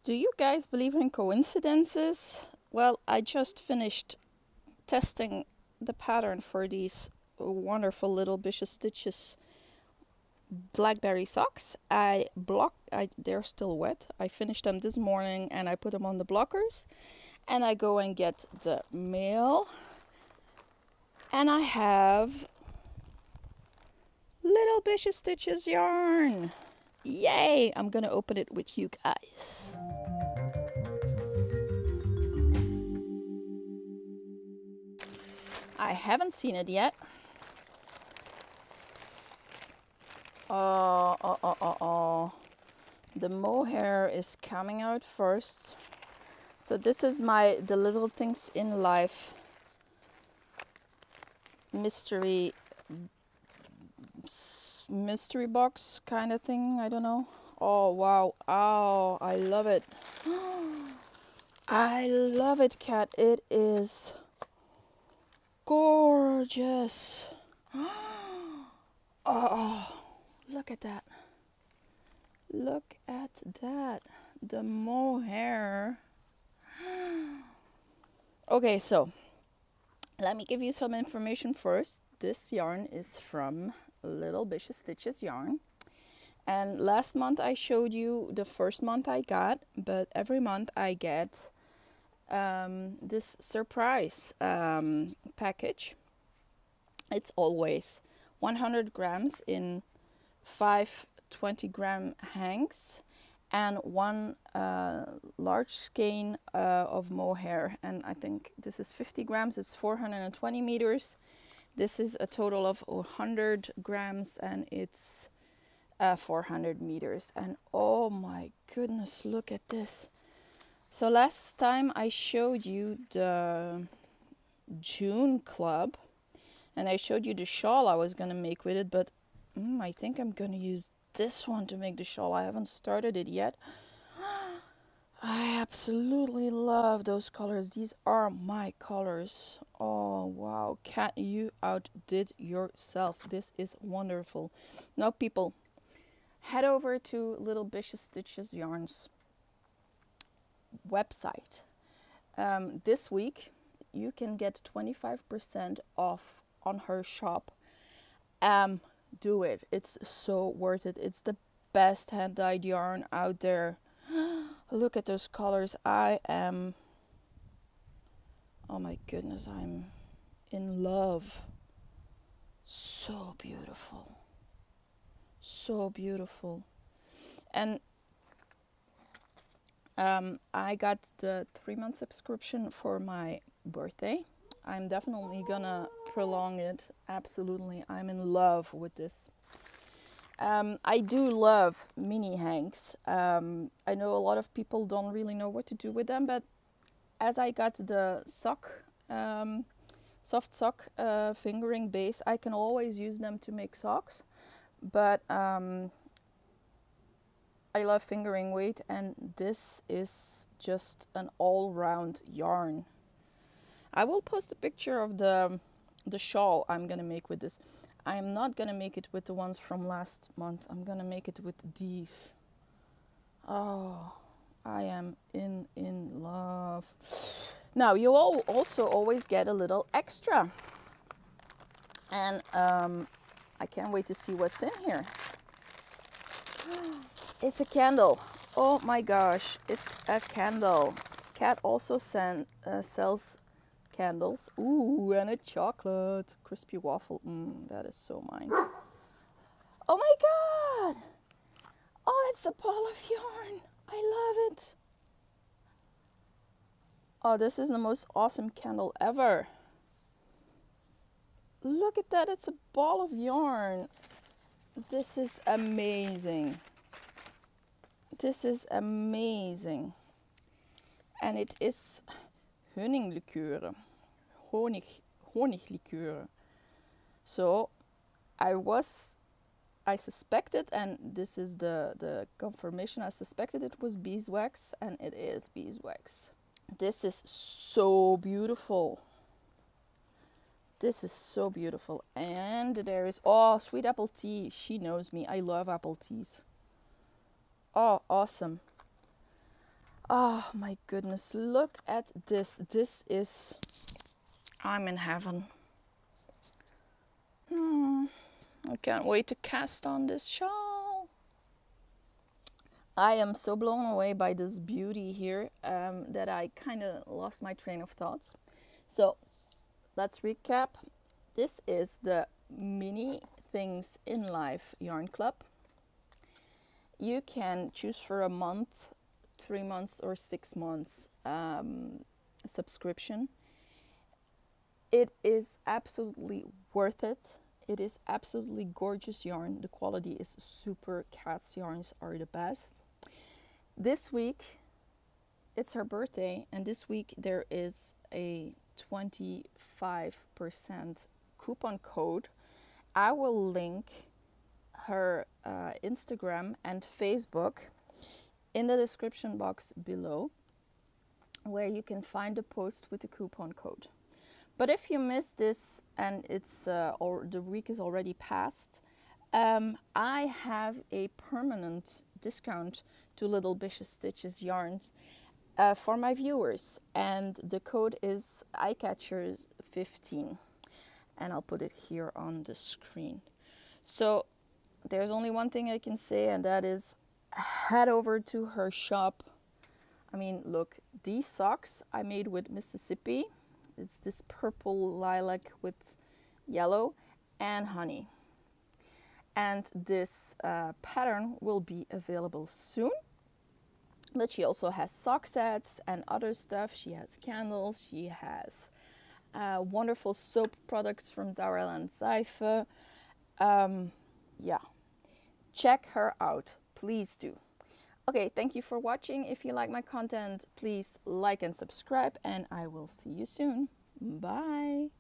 Do you guys believe in coincidences? Well, I just finished testing the pattern for these wonderful Little Bishes Stitches blackberry socks. They're still wet. I finished them this morning and I put them on the blockers. And I go and get the mail. And I have Little Bishes Stitches yarn. Yay! I'm gonna open it with you guys. I haven't seen it yet. Oh. The mohair is coming out first. So this is the Little Things in Life mystery box kind of thing. I don't know. Oh, wow. Oh, I love it. I love it, Kat. It is gorgeous. Oh, look at that. Look at that. The mohair. Okay, so let me give you some information first. This yarn is from Little Bishes Stitches yarn. And last month I showed you the first month I got, but every month I get this surprise package. It's always 100 grams in 5 20-gram hanks and one large skein of mohair. And I think this is 50 grams. It's 420 meters. This is a total of 100 grams and it's 400 meters. And oh my goodness, look at this. So last time I showed you the June club and I showed you the shawl I was going to make with it, but I think I'm going to use this one to make the shawl. I haven't started it yet. I absolutely love those colors. These are my colors. Oh wow, Kat, you outdid yourself. This is wonderful. Now people, head over to Little Bishes Stitches Yarns website. This week you can get 25% off on her shop. Do it. It's so worth it. It's the best hand-dyed yarn out there. Look at those colors. Oh my goodness, I'm in love. So beautiful. So beautiful. And I got the 3-month subscription for my birthday. I'm definitely gonna prolong it. Absolutely. I'm in love with this. I do love mini hanks. I know a lot of people don't really know what to do with them, but as I got the sock, soft sock fingering base, I can always use them to make socks. But I love fingering weight, and this is just an all-round yarn. I will post a picture of the shawl I'm gonna make with this. I am not gonna make it with the ones from last month. I'm gonna make it with these. Oh, I am in love. Now you all also always get a little extra, and I can't wait to see what's in here. It's a candle. Oh my gosh, it's a candle. Kat also sells candles. Ooh, and a chocolate crispy waffle. That is so mine. Oh my god! Oh, it's a ball of yarn. I love it. Oh, this is the most awesome candle ever. Look at that, it's a ball of yarn. This is amazing. This is amazing. And it is honinglikeuren. Honiglikeuren. So I suspected, and this is the confirmation, I suspected it was beeswax, and it is beeswax. This is so beautiful. This is so beautiful. And there is, oh, sweet apple tea. She knows me. I love apple teas. Oh, awesome. Oh my goodness, look at this. This is, I'm in heaven. I can't wait to cast on this shawl. I am so blown away by this beauty here that I kind of lost my train of thoughts. So let's recap. This is the Mini Things in Life Yarn Club. You can choose for a month, 3 months, or 6 months subscription. It is absolutely worth it. It is absolutely gorgeous yarn. The quality is super. Kat's yarns are the best. This week, it's her birthday, and this week there is a 25% coupon code. I will link her Instagram and Facebook in the description box below, where you can find a post with the coupon code. But if you missed this and it's or the week is already passed, I have a permanent discount to Little Bishes Stitches yarns for my viewers, and the code is eyecatchers15, and I'll put it here on the screen. So there's only one thing I can say, and that is head over to her shop. I mean, look, these socks I made with Mississippi. It's this purple lilac with yellow and honey. And this pattern will be available soon. But she also has sock sets and other stuff. She has candles. She has wonderful soap products from Sauerland Seife. Yeah, check her out. Please do. Okay, thank you for watching. If you like my content, please like and subscribe, and I will see you soon. Bye.